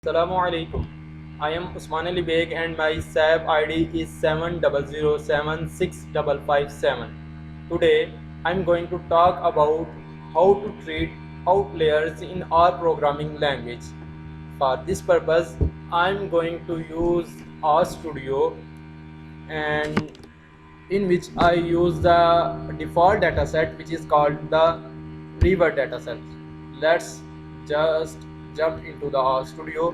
Assalamu alaikum. I am Usman Baig and my SAB ID is 7007657. Today I am going to talk about how to treat outliers in our programming language. For this purpose, I am going to use our studio and in which I use the default dataset which is called the river dataset. Let's just jump into the R studio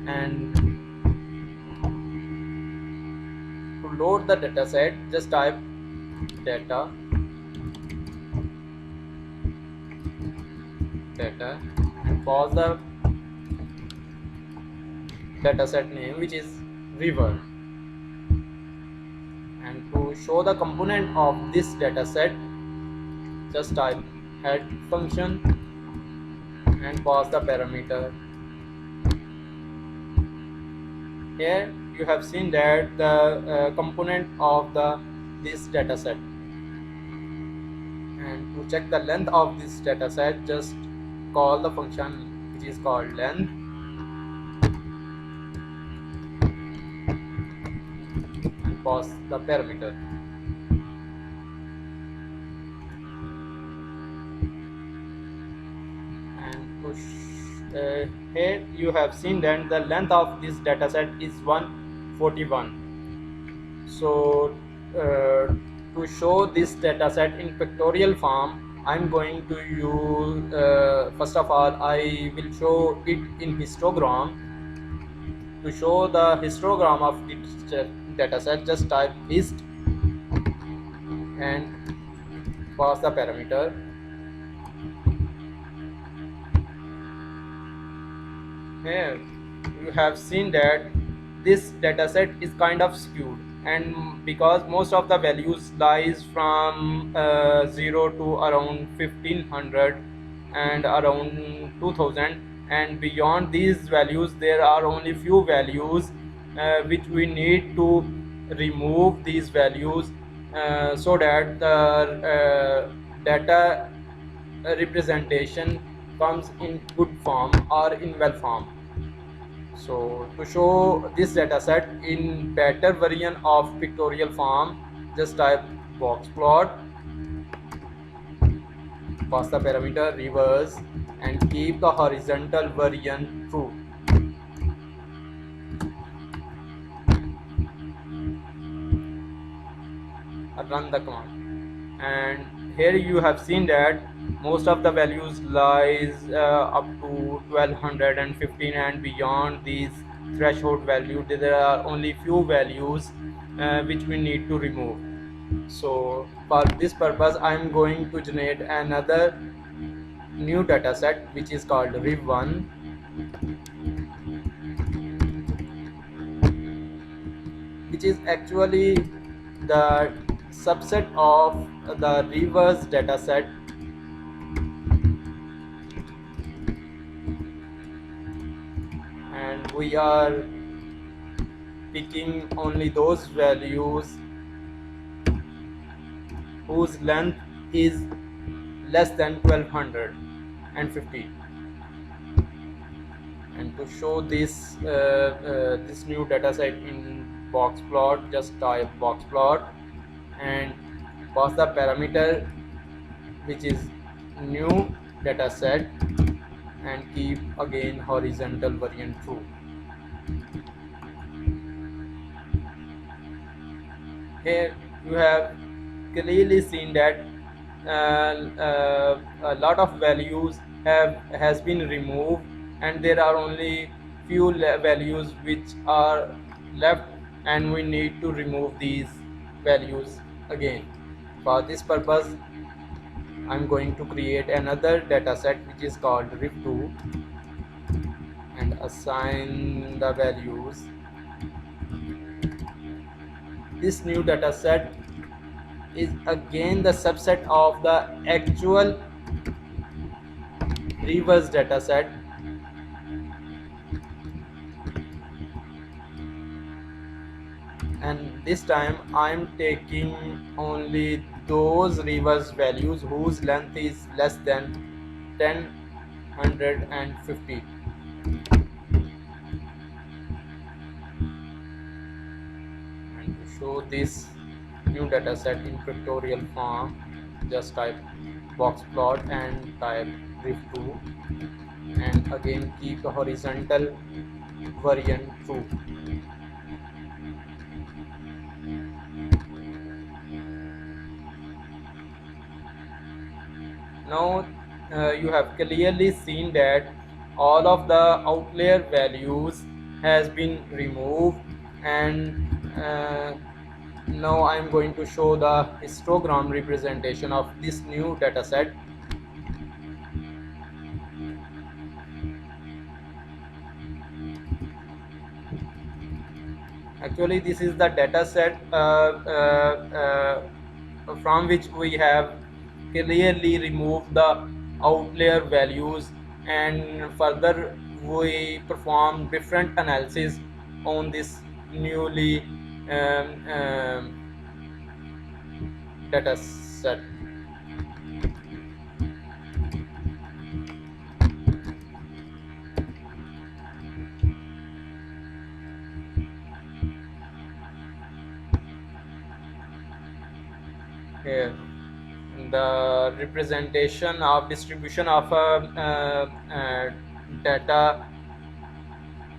and to load the dataset just type data and pause the dataset name which is river, and to show the component of this dataset just type head function and pass the parameter. Here you have seen that the component of this dataset, and to check the length of this dataset just call the function which is called length and pass the parameter. Here you have seen that the length of this dataset is 141. So to show this dataset in pictorial form, I'm going to use first of all I will show it in histogram. To show the histogram of this dataset, just type hist and pass the parameter. Here you have seen that this dataset is kind of skewed, and because most of the values lies from 0 to around 1500 and around 2000, and beyond these values there are only few values which we need to remove these values so that the data representation comes in good form or in well form. So to show this dataset in better version of pictorial form, just type box plot, pass the parameter reverse and keep the horizontal version true. Run the command, and here you have seen that most of the values lies up to 1215, and beyond these threshold value there are only few values which we need to remove. So for this purpose I am going to generate another new dataset which is called riv1, which is actually the subset of the reverse dataset, and we are picking only those values whose length is less than 1250. And to show this this new dataset in box plot, just type box plot and pass the parameter which is new dataset and keep again horizontal variant true. Here you have clearly seen that a lot of values has been removed, and there are only few values which are left, and we need to remove these values again. For this purpose I'm going to create another dataset which is called riv2 and assign the values. This new dataset is again the subset of the actual reverse dataset, and this time I am taking only those reverse values whose length is less than 1050. show this new dataset in pictorial form, just type box plot and type riff2, and again keep the horizontal variant true. Now you have clearly seen that all of the outlier values has been removed, and now I'm going to show the histogram representation of this new dataset. Actually, this is the data set from which we have clearly removed the outlier values, and further we perform different analysis on this newly data set. Here, the representation of distribution of data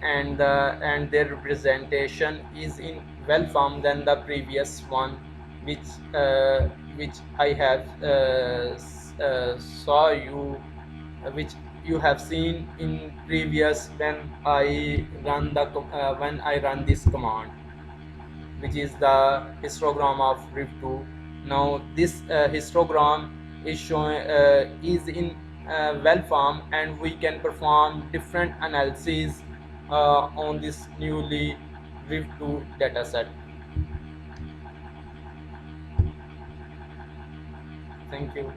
and their representation is in well formed than the previous one, which which I have saw you which you have seen in previous when I run this command, which is the histogram of riff2. Now this histogram is showing is in well form, and we can perform different analyses on this newly riff2 dataset. Thank you.